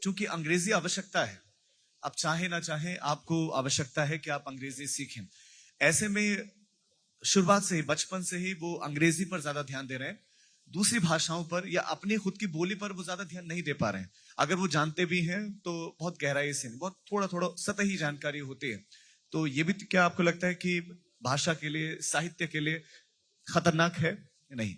चूंकि अंग्रेजी आवश्यकता है, आप चाहे ना चाहे आपको आवश्यकता है कि आप अंग्रेजी सीखें। ऐसे में शुरुआत से ही, बचपन से ही वो अंग्रेजी पर ज्यादा ध्यान दे रहे हैं, दूसरी भाषाओं पर या अपनी खुद की बोली पर वो ज्यादा ध्यान नहीं दे पा रहे हैं। अगर वो जानते भी हैं तो बहुत गहराई से, बहुत थोड़ा थोड़ा सतही जानकारी होती है। तो ये भी क्या आपको लगता है कि भाषा के लिए, साहित्य के लिए खतरनाक है या नहीं?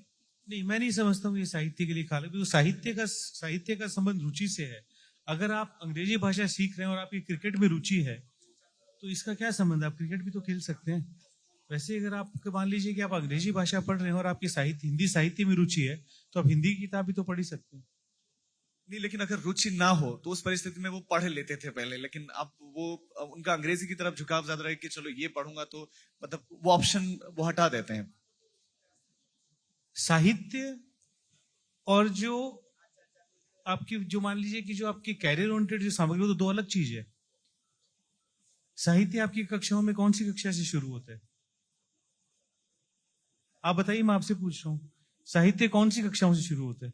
नहीं, मैं नहीं समझता हूँ ये साहित्य के लिए खा रहे। साहित्य का संबंध रुचि से है। अगर आप अंग्रेजी भाषा सीख रहे हैं और आपकी क्रिकेट में रुचि है तो इसका क्या संबंध है? आप क्रिकेट भी तो खेल सकते हैं। वैसे अगर आप मान लीजिए कि आप अंग्रेजी भाषा पढ़ रहे हैं और आपकी हिंदी साहित्य में रुचि है तो आप हिंदी की किताब भी तो पढ़ ही सकते हैं। नहीं, लेकिन अगर रुचि ना हो तो उस परिस्थिति में वो पढ़ लेते थे पहले, लेकिन अब वो उनका अंग्रेजी की तरफ झुकाव ज्यादा रहे कि चलो ये पढ़ूंगा, तो मतलब वो ऑप्शन वो हटा देते हैं। साहित्य और जो आपकी, जो मान लीजिए कि जो आपकी कैरियर ओरिएंटेड जो सामग्री, वो तो दो अलग चीज है। साहित्य आपकी कक्षाओं में कौन सी कक्षा से शुरू होता है? आप बताइए, मैं आपसे पूछ रहा हूँ, साहित्य कौन सी कक्षाओं से शुरू होता है?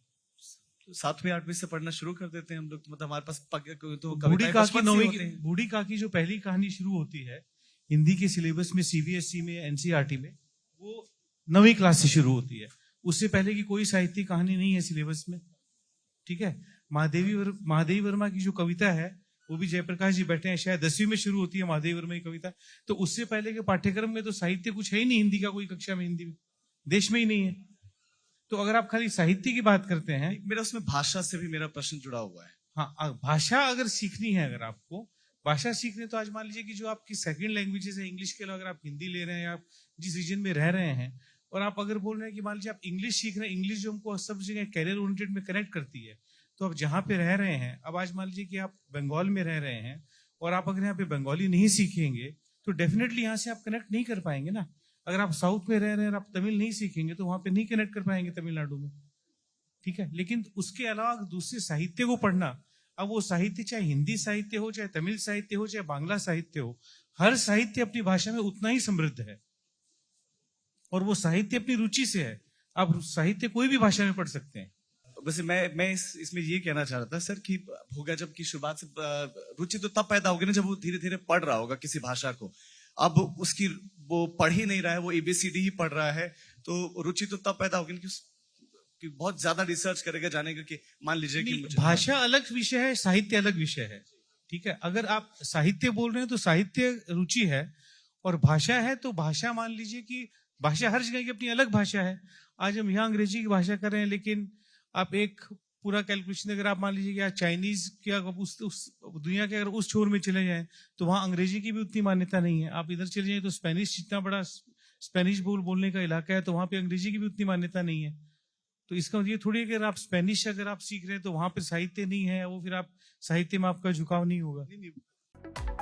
7वीं 8वीं से पढ़ना शुरू कर देते हैं हम लोग, तो मतलब हमारे पास तो बूढ़ी काकी जो पहली कहानी शुरू होती है हिंदी के सिलेबस में, सीबीएसई में, एनसीईआरटी में, वो 9वीं क्लास से शुरू होती है। उससे पहले की कोई साहित्य कहानी नहीं है सिलेबस में। ठीक है। महादेवी वर्मा की जो कविता है वो भी जयप्रकाश जी बैठे हैं, शायद 10वीं में शुरू होती है महादेवी वर्मा की कविता। तो उससे पहले के पाठ्यक्रम में तो साहित्य कुछ है ही नहीं, हिंदी का कोई कक्षा में, हिंदी में देश में ही नहीं है। तो अगर आप खाली साहित्य की बात करते हैं, मेरा उसमें भाषा से भी मेरा प्रश्न जुड़ा हुआ है। हाँ, भाषा अगर सीखनी है, अगर आपको भाषा सीखनी, तो आज मान लीजिए कि जो आपकी सेकंड लैंग्वेजेस है, इंग्लिश के अलावा अगर आप हिंदी ले रहे हैं, आप जिस रीजन में रह रहे हैं, और आप अगर बोल रहे हैं कि मान लीजिए आप इंग्लिश सीख रहे हैं, इंग्लिश जो हमको सब जगह कैरियर ओरिएंटेड में कनेक्ट करती है, तो आप जहाँ पे रह रहे हैं, अब आज मान लीजिए कि आप बंगाल में रह रहे हैं और आप अगर यहाँ पे बंगाली नहीं सीखेंगे तो डेफिनेटली यहाँ से आप कनेक्ट नहीं कर पाएंगे ना। अगर आप साउथ में रह रहे हैं और आप तमिल नहीं सीखेंगे तो वहां पे नहीं कनेक्ट कर पाएंगे तमिलनाडु में। ठीक है। लेकिन उसके अलावा दूसरे साहित्य को पढ़ना, अब वो साहित्य चाहे हिंदी साहित्य हो, चाहे तमिल साहित्य हो, चाहे बांग्ला साहित्य हो, हर साहित्य अपनी भाषा में उतना ही समृद्ध है और वो साहित्य अपनी रुचि से है। आप साहित्य कोई भी भाषा में पढ़ सकते हैं। वैसे मैं इसमें ये कहना चाह रहा था सर कि होगा जब की शुरुआत से रुचि तो तब पैदा होगी ना जब वो धीरे धीरे पढ़ रहा होगा किसी भाषा को। अब उसकी वो पढ़ ही नहीं रहा है, वो एबीसीडी ही पढ़ रहा है, तो रुचि तो तब पैदा होगी कि बहुत ज्यादा रिसर्च करेगा, जानेगा कि मान लीजिए कि मुझे भाषा अलग विषय है, साहित्य अलग विषय है। ठीक है। अगर आप साहित्य बोल रहे हैं तो साहित्य रुचि है, और भाषा है तो भाषा, मान लीजिए कि भाषा हर जगह की अपनी अलग भाषा है। आज हम यहाँ अंग्रेजी की भाषा कर रहे हैं, लेकिन आप एक पूरा कैलकुलेशन, अगर आप मान लीजिए कि चाइनीज के उस दुनिया के अगर उस छोर में चले जाएं तो वहां अंग्रेजी की भी उतनी मान्यता नहीं है। आप इधर चले जाएं तो स्पेनिश, जितना बड़ा स्पेनिश बोलने का इलाका है, तो वहां पे अंग्रेजी की भी उतनी मान्यता नहीं है। तो इसका मतलब ये थोड़ी है कि अगर आप स्पेनिश अगर आप सीख रहे हैं तो वहां पे साहित्य नहीं है, वो फिर आप साहित्य में आपका झुकाव नहीं होगा।